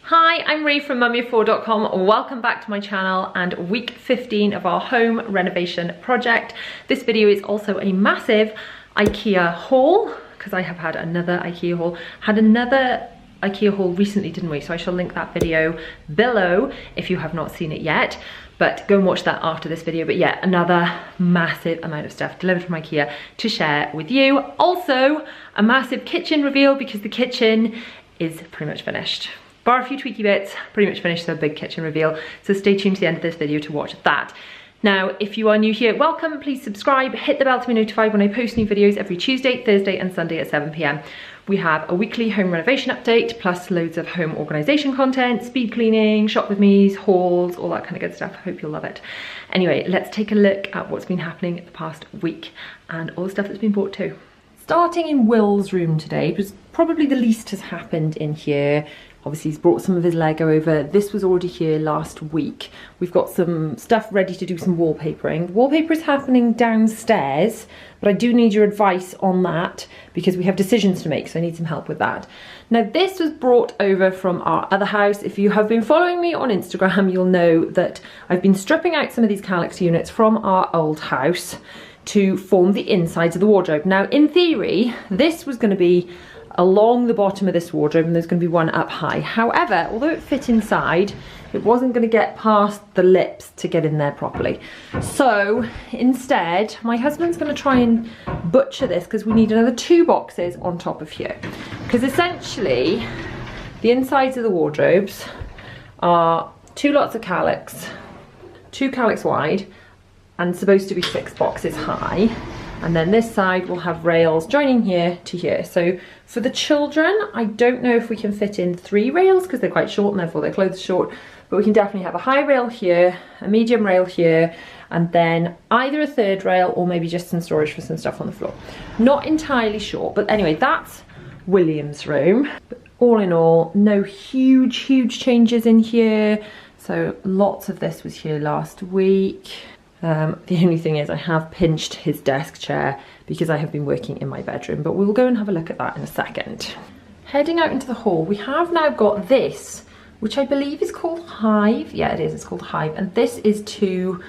Hi, I'm Ray from mummy4.com. Welcome back to my channel and week 15 of our home renovation project. This video is also a massive IKEA haul because I have had another IKEA haul. Had another IKEA haul recently, didn't we? So I shall link that video below if you have not seen it yet. But go and watch that after this video. But yeah, another massive amount of stuff delivered from IKEA to share with you. Also, a massive kitchen reveal because the kitchen is pretty much finished. Bar a few tweaky bits, pretty much finished, so a big kitchen reveal. So stay tuned to the end of this video to watch that. Now, if you are new here, welcome, please subscribe, hit the bell to be notified when I post new videos every Tuesday, Thursday and Sunday at 7 PM. We have a weekly home renovation update, plus loads of home organisation content, speed cleaning, shop with me's, hauls, all that kind of good stuff. I hope you'll love it. Anyway, let's take a look at what's been happening the past week and all the stuff that's been bought too. Starting in Will's room today, because probably the least has happened in here. Obviously he's brought some of his Lego over. This was already here last week. We've got some stuff ready to do some wallpapering. The wallpaper is happening downstairs, but I do need your advice on that because we have decisions to make, so I need some help with that. Now this was brought over from our other house. If you have been following me on Instagram, you'll know that I've been stripping out some of these Calyx units from our old house to form the insides of the wardrobe. Now in theory, this was going to be along the bottom of this wardrobe and there's going to be one up high. However, although it fit inside, it wasn't going to get past the lips to get in there properly. So instead, my husband's going to try and butcher this because we need another 2 boxes on top of here. Because essentially, the insides of the wardrobes are 2 lots of Calyx, 2 Calyx wide, and supposed to be 6 boxes high. And then this side will have rails joining here to here. So for the children, I don't know if we can fit in 3 rails because they're quite short and therefore their clothes are short, but we can definitely have a high rail here, a medium rail here, and then either a 3rd rail or maybe just some storage for some stuff on the floor. Not entirely sure, but anyway, that's William's room. But all in all, no huge changes in here. So lots of this was here last week. The only thing is I have pinched his desk chair because I have been working in my bedroom, but we'll go and have a look at that in a second. Heading out into the hall, we have now got this, which I believe is called Hive. Yeah, it is, it's called Hive. And this is to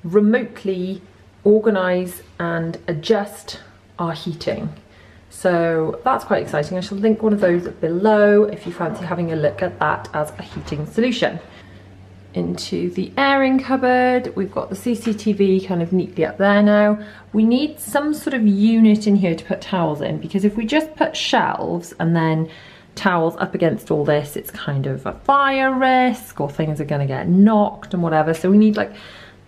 remotely organise and adjust our heating. So that's quite exciting. I shall link one of those below if you fancy having a look at that as a heating solution. Into the airing cupboard, we've got the CCTV kind of neatly up there now. We need some sort of unit in here to put towels in, because if we just put shelves and then towels up against all this, it's kind of a fire risk or things are going to get knocked and whatever. So we need like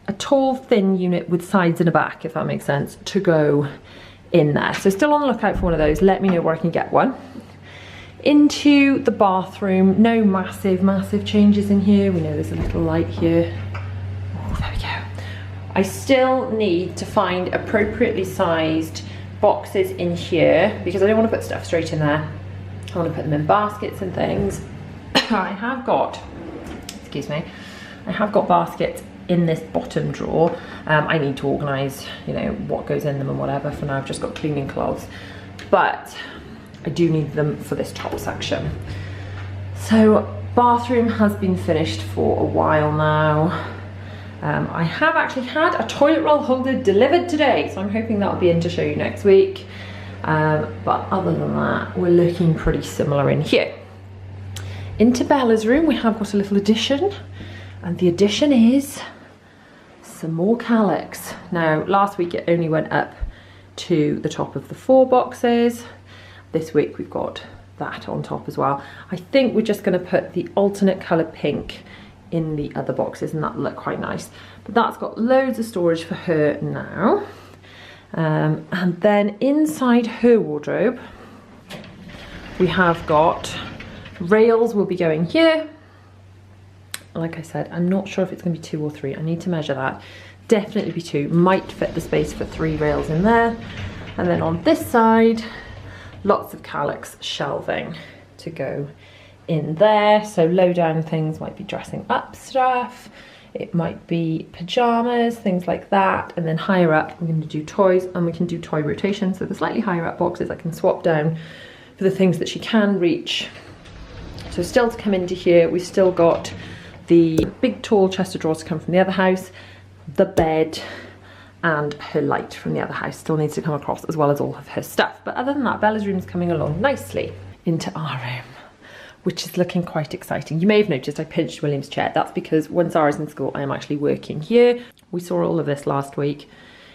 a tall thin unit with sides and a back, if that makes sense, to go in there. So still on the lookout for one of those. Let me know where I can get one. Into the bathroom, no massive changes in here. We know there's a little light here. Oh, there we go. I still need to find appropriately sized boxes in here because I don't want to put stuff straight in there. I want to put them in baskets and things. I have got, excuse me, I have got baskets in this bottom drawer. I need to organise, you know, what goes in them and whatever. For now, I've just got cleaning cloths. But I do need them for this top section. So bathroom has been finished for a while now. I have actually had a toilet roll holder delivered today, so I'm hoping that'll be in to show you next week. But other than that, we're looking pretty similar in here. Into Bella's room, we have got a little addition, and the addition is some more Calyx. Now, last week it only went up to the top of the 4 boxes. This week we've got that on top as well. I think we're just going to put the alternate colour pink in the other boxes and that'll look quite nice. But that's got loads of storage for her now. And then inside her wardrobe, we have got rails will be going here. Like I said, I'm not sure if it's going to be 2 or 3. I need to measure that. Definitely be 2. Might fit the space for 3 rails in there. And then on this side, lots of Calyx shelving to go in there. So low down things might be dressing up stuff. It might be pajamas, things like that. And then higher up, we're going to do toys and we can do toy rotation. So the slightly higher up boxes I can swap down for the things that she can reach So still to come into here, we've still got the big tall chest of drawers to come from the other house, the bed, and her light from the other house still needs to come across, as well as all of her stuff. But other than that, Bella's room's coming along nicely into our room, which is looking quite exciting. You may have noticed I pinched William's chair. That's because when Zara's in school, I am actually working here. We saw all of this last week.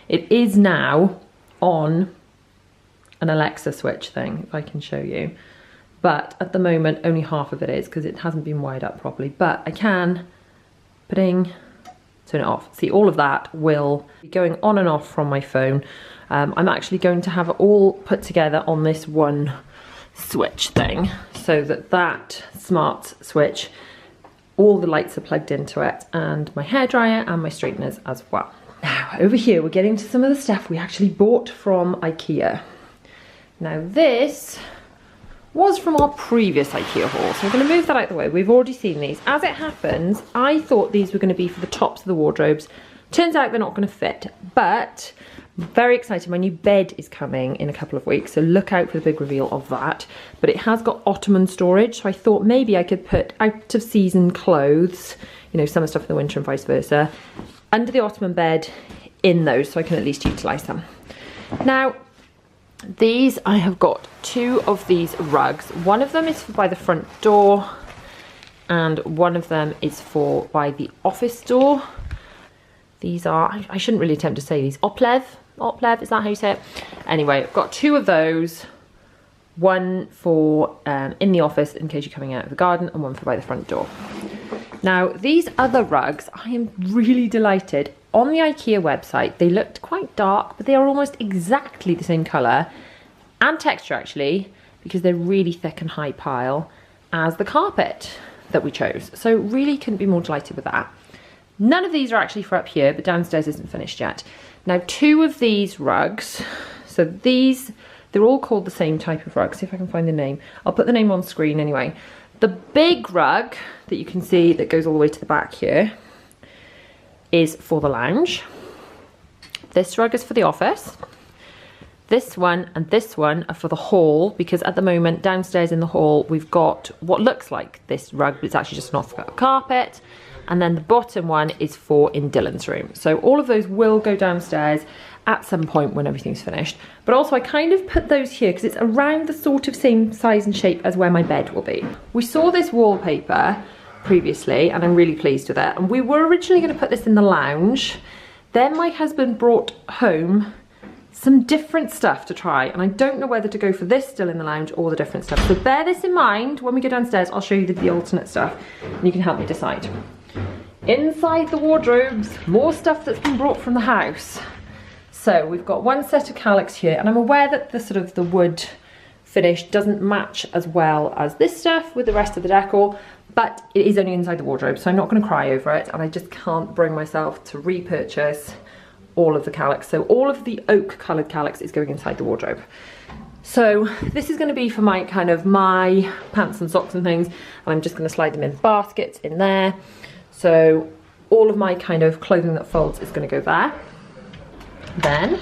It is now on an Alexa switch thing, if I can show you. But at the moment, only half of it is because it hasn't been wired up properly. But I can, turn it off. See, all of that will be going on and off from my phone. I'm actually going to have it all put together on this one switch thing, so that smart switch, all the lights are plugged into it, and my hairdryer and my straighteners as well. Now over here we're getting to some of the stuff we actually bought from IKEA. Now this was from our previous IKEA haul, so I'm going to move that out of the way. We've already seen these. As it happens, I thought these were going to be for the tops of the wardrobes. Turns out they're not going to fit, but I'm very excited. My new bed is coming in a couple of weeks, so look out for the big reveal of that. But it has got ottoman storage, so I thought maybe I could put out of season clothes, you know, summer stuff in the winter and vice versa, under the ottoman bed in those, so I can at least utilise them. Now, these, I have got 2 of these rugs. One of them is for by the front door, and one of them is for by the office door. These are, I shouldn't really attempt to say these, Oplev, is that how you say it? Anyway, I've got 2 of those. One for in the office in case you're coming out of the garden, and one for by the front door. Now, these other rugs, I am really delighted. On the IKEA website, they looked quite dark, but they are almost exactly the same colour and texture actually, because they're really thick and high pile as the carpet that we chose. So really couldn't be more delighted with that. None of these are actually for up here, but downstairs isn't finished yet. Now 2 of these rugs, so these, they're all called the same type of rug. See if I can find the name. I'll put the name on screen anyway. The big rug that you can see that goes all the way to the back here is for the lounge. This rug is for the office. This one and this one are for the hall, because at the moment downstairs in the hall we've got what looks like this rug, but it's actually just an off carpet. And then the bottom one is for in Dylan's room. So all of those will go downstairs at some point when everything's finished. But also I kind of put those here because it's around the sort of same size and shape as where my bed will be. We saw this wallpaper previously and I'm really pleased with it. And we were originally going to put this in the lounge. Then my husband brought home some different stuff to try, and I don't know whether to go for this still in the lounge or the different stuff. So bear this in mind. When we go downstairs, I'll show you the alternate stuff and you can help me decide. Inside the wardrobes, more stuff that's been brought from the house. So we've got one set of calics here, and I'm aware that the sort of the wood finish doesn't match as well as this stuff with the rest of the decor, but it is only inside the wardrobe, so I'm not going to cry over it, and I just can't bring myself to repurchase all of the calics. So all of the oak coloured calics is going inside the wardrobe. So this is going to be for my kind of my pants and socks and things, and I'm just going to slide them in baskets in there. So all of my kind of clothing that folds is going to go there. Then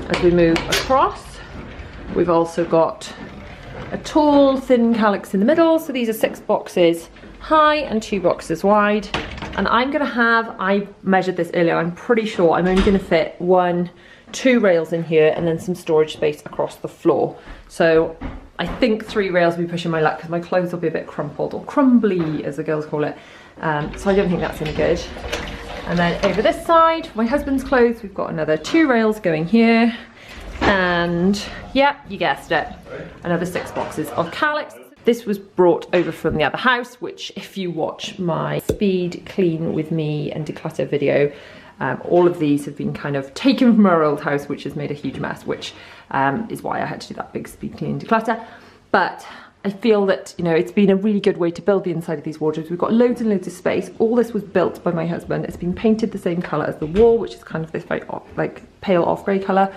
as we move across, we've also got a tall thin calyx in the middle. So these are 6 boxes high and 2 boxes wide. And I'm going to have, I measured this earlier, I'm pretty sure I'm only going to fit 2 rails in here and then some storage space across the floor. So I think 3 rails will be pushing my luck because my clothes will be a bit crumpled, or crumbly as the girls call it. So I don't think that's any good. And then over this side, for my husband's clothes, we've got another 2 rails going here. And yeah, you guessed it, another 6 boxes of calyx. This was brought over from the other house, which if you watch my speed clean with me and declutter video, all of these have been kind of taken from our old house, which has made a huge mess, which is why I had to do that big speed clean declutter. But I feel that, you know, it's been a really good way to build the inside of these wardrobes. We've got loads and loads of space. All this was built by my husband. It's been painted the same colour as the wall, which is kind of this very like pale off grey colour.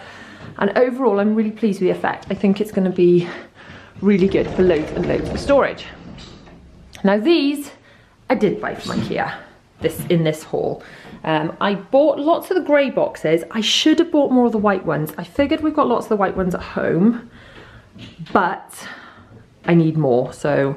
And overall, I'm really pleased with the effect. I think it's going to be really good for loads and loads of storage. Now these I did buy from IKEA in this haul. I bought lots of the grey boxes. I should have bought more of the white ones. I figured we've got lots of the white ones at home, but I need more, so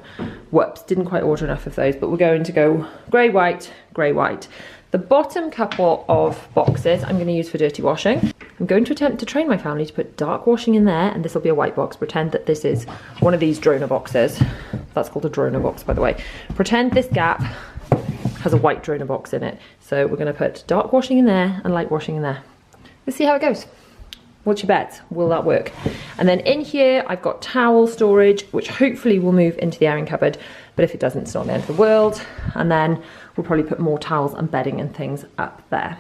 whoops, didn't quite order enough of those, but we're going to go grey, white, grey, white. The bottom couple of boxes I'm going to use for dirty washing. I'm going to attempt to train my family to put dark washing in there, and this will be a white box. Pretend that this is one of these droner boxes. That's called a droner box, by the way. Pretend this gap has a white droner box in it. So we're going to put dark washing in there and light washing in there. Let's see how it goes. What's your bet? Will that work? And then in here, I've got towel storage, which hopefully will move into the airing cupboard. But if it doesn't, it's not the end of the world. And then we'll probably put more towels and bedding and things up there.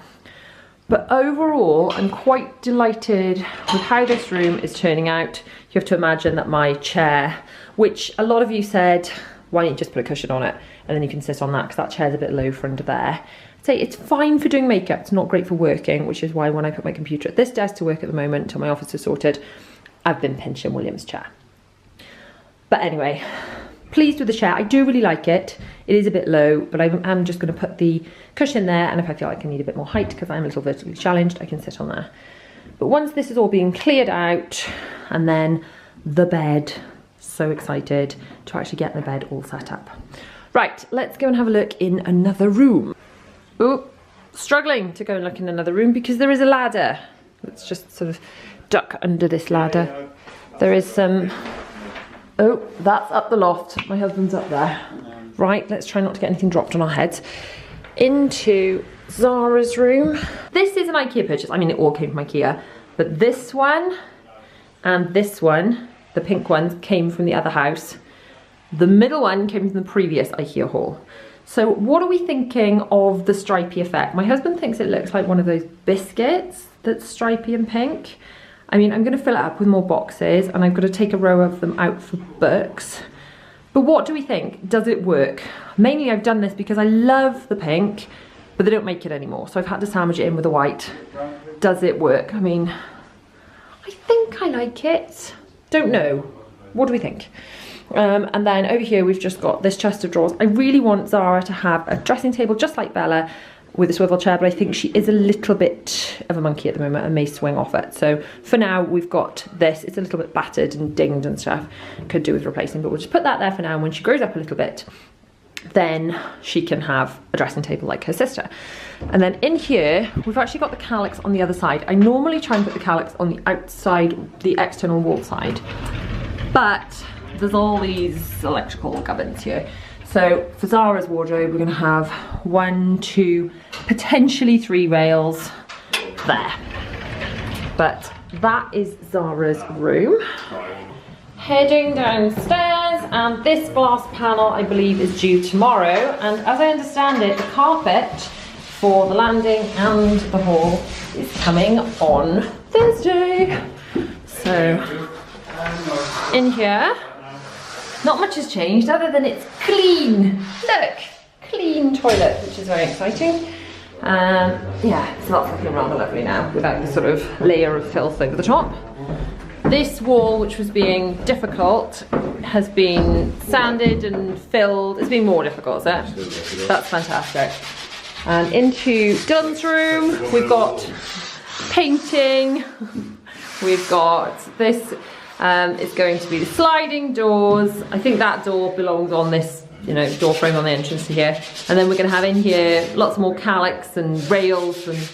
But overall, I'm quite delighted with how this room is turning out. You have to imagine that my chair, which a lot of you said, why don't you just put a cushion on it? And then you can sit on that, because that chair's a bit low for under there. Say it's fine for doing makeup, it's not great for working, which is why when I put my computer at this desk to work at the moment until my office is sorted, I've been pinching William's chair. But anyway, pleased with the chair. I do really like it. It is a bit low, but I'm just going to put the cushion there, and if I feel like I need a bit more height because I'm a little vertically challenged, I can sit on there. But once this is all being cleared out, and then the bed, so excited to actually get the bed all set up. Right, let's go and have a look in another room. Oh, struggling to go and look in another room because there is a ladder. Let's just sort of duck under this ladder. There is some, oh, that's up the loft. My husband's up there. Right, let's try not to get anything dropped on our heads. Into Zara's room. This is an IKEA purchase. I mean, it all came from IKEA, but this one and this one, the pink ones, came from the other house. The middle one came from the previous IKEA haul. So what are we thinking of the stripy effect? My husband thinks it looks like one of those biscuits that's stripy and pink. I mean, I'm going to fill it up with more boxes, and I've got to take a row of them out for books. But what do we think? Does it work? Mainly I've done this because I love the pink, but they don't make it anymore. So I've had to sandwich it in with the white. Does it work? I mean, I think I like it. Don't know. What do we think? And then over here we've just got this chest of drawers. I really want Zara to have a dressing table just like Bella with a swivel chair, but I think she is a little bit of a monkey at the moment and may swing off it. So for now we've got this. It's a little bit battered and dinged and stuff. Could do with replacing, but we'll just put that there for now, and when she grows up a little bit, then she can have a dressing table like her sister. And then in here we've actually got the calyx on the other side. I normally try and put the calyx on the outside, the external wall side, but there's all these electrical gubbins here. So for Zara's wardrobe, we're gonna have 1, 2, potentially 3 rails there. But that is Zara's room. Heading downstairs, and this glass panel I believe is due tomorrow. And as I understand it, the carpet for the landing and the hall is coming on Thursday. So in here, not much has changed other than it's clean. Look, clean toilet, which is very exciting. Yeah, so that's looking rather lovely now without the sort of layer of filth over the top. This wall, which was being difficult, has been sanded and filled. It's been more difficult, is it? That's fantastic. And into Dylan's room, we've got painting. We've got this. It's going to be the sliding doors. I think that door belongs on this, you know, door frame on the entrance to here. And then we're going to have in here lots more calyx and rails and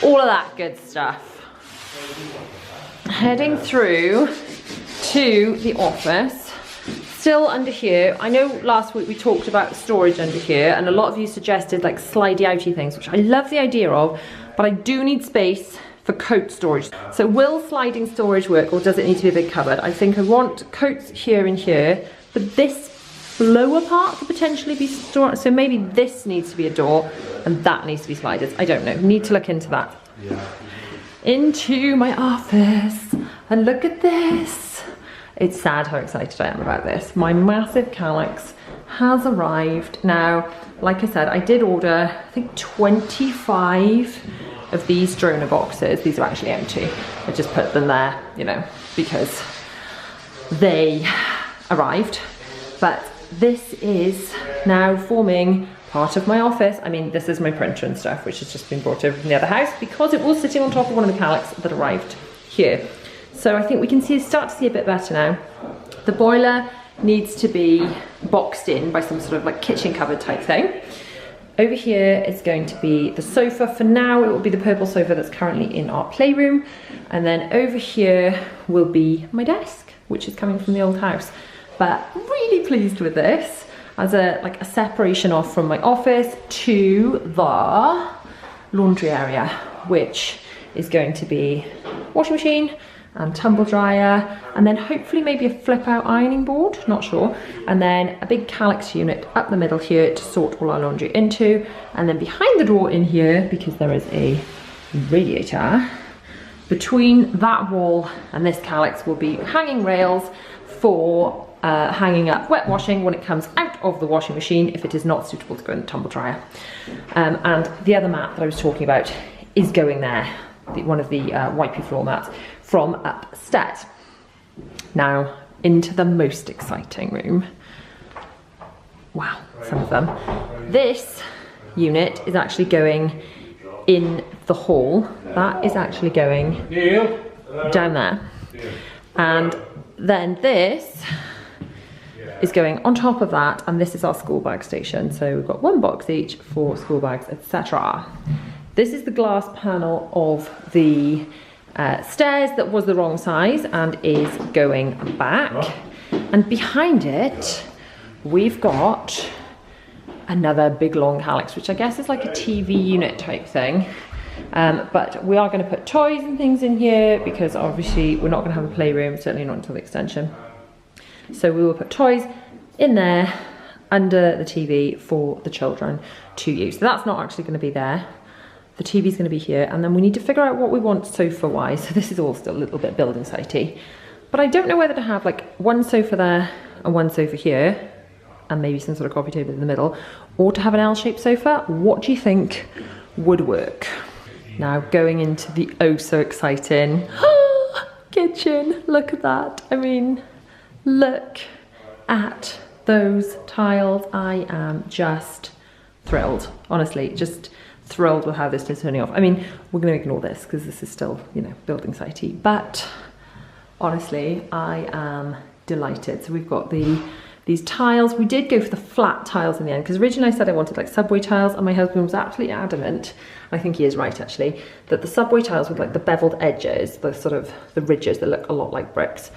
all of that good stuff. Heading through to the office. Still under here. I know last week we talked about storage under here, and a lot of you suggested like slidey outy things, which I love the idea of, but I do need space for coat storage. So will sliding storage work, or does it need to be a big cupboard? I think I want coats here and here, but this lower part could potentially be stored. So maybe this needs to be a door and that needs to be sliders. I don't know, need to look into that. Yeah. Into my office, and look at this. It's sad how excited I am about this. My massive calyx has arrived. Now, like I said, I did order, I think 25 of these droner boxes. These are actually empty. I just put them there, you know, because they arrived. But this is now forming part of my office. I mean, this is my printer and stuff, which has just been brought over from the other house because it was sitting on top of one of the calyx that arrived here. So I think we can start to see a bit better now. The boiler needs to be boxed in by some sort of like kitchen cupboard type thing. Over here is going to be the sofa. For now, it will be the purple sofa that's currently in our playroom. And then over here will be my desk, which is coming from the old house. But really pleased with this as a separation off from my office to the laundry area, which is going to be washing machine and tumble dryer, and then hopefully maybe a flip out ironing board, not sure, and then a big calyx unit up the middle here to sort all our laundry into, and then behind the door in here, because there is a radiator, between that wall and this calyx will be hanging rails for hanging up wet washing when it comes out of the washing machine if it is not suitable to go in the tumble dryer. And the other mat that I was talking about is going there, one of the wipey floor mats from upstairs. Now into the most exciting room. Wow, some of them. This unit is actually going in the hall. That is actually going down there. And then this is going on top of that, and this is our school bag station. So we've got one box each for school bags, etc. This is the glass panel of the stairs that was the wrong size and is going back. And behind it, we've got another big long calyx, which I guess is like a TV unit type thing. But we are going to put toys and things in here because obviously we're not going to have a playroom, certainly not until the extension. So we will put toys in there under the TV for the children to use. So that's not actually going to be there. The TV is going to be here, and then we need to figure out what we want sofa-wise. So this is all still a little bit building sitey. But I don't know whether to have like one sofa there and one sofa here, and maybe some sort of coffee table in the middle, or to have an L-shaped sofa. What do you think would work? Now going into the oh so exciting kitchen. Look at that. I mean, look at those tiles. I am just thrilled, honestly, just thrilled with how this is turning off. I mean, we're going to ignore this because this is still, you know, building sitey, but honestly, I am delighted. So we've got these tiles. We did go for the flat tiles in the end because originally I said I wanted like subway tiles, and my husband was absolutely adamant, I think he is right actually, that the subway tiles with like the beveled edges, the sort of the ridges that look a lot like bricks,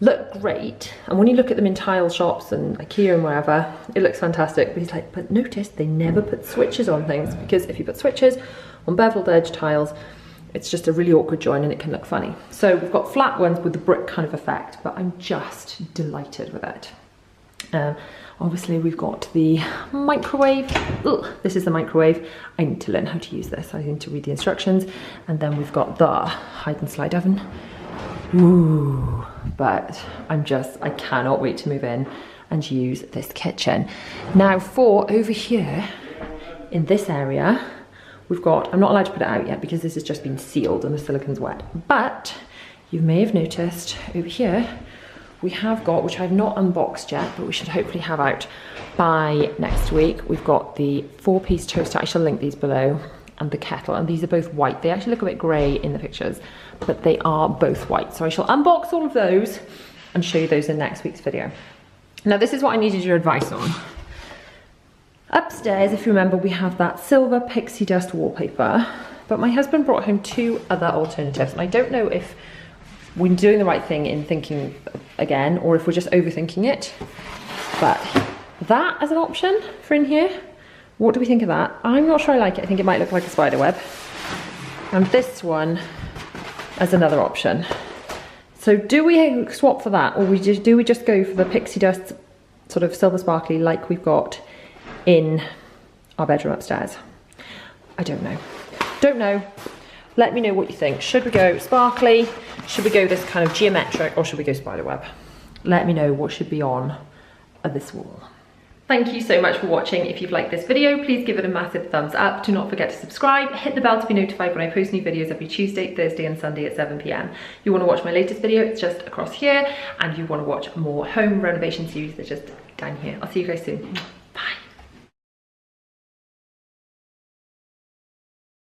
look great, and when you look at them in tile shops and IKEA and wherever, it looks fantastic. But he's like, but notice they never put switches on things, because if you put switches on beveled edge tiles, it's just a really awkward join and it can look funny. So we've got flat ones with the brick kind of effect, but I'm just delighted with it. Obviously we've got the microwave. Ugh, this is the microwave. I need to learn how to use this. I need to read the instructions. And then we've got the hide and slide oven. Ooh, but I cannot wait to move in and use this kitchen. Now for over here, in this area, we've got, I'm not allowed to put it out yet because this has just been sealed and the silicone's wet, but you may have noticed over here, we have got, which I've not unboxed yet, but we should hopefully have out by next week, we've got the 4-piece toaster. I shall link these below, and the kettle, and these are both white. They actually look a bit grey in the pictures, but they are both white. So I shall unbox all of those and show you those in next week's video. Now this is what I needed your advice on. Upstairs, if you remember, we have that silver pixie dust wallpaper, but my husband brought home 2 other alternatives, and I don't know if we're doing the right thing in thinking again, or if we're just overthinking it. But that as an option for in here, what do we think of that? I'm not sure I like it. I think it might look like a spider web. And this one as another option. So do we swap for that, or do we just go for the pixie dust sort of silver sparkly like we've got in our bedroom upstairs? I don't know. Don't know. Let me know what you think. Should we go sparkly? Should we go this kind of geometric, or should we go spider web? Let me know what should be on this wall. Thank you so much for watching. If you've liked this video, please give it a massive thumbs up. Do not forget to subscribe. Hit the bell to be notified when I post new videos every Tuesday, Thursday and Sunday at 7 PM. You want to watch my latest video, it's just across here. And you want to watch more home renovation series, they're just down here. I'll see you guys soon.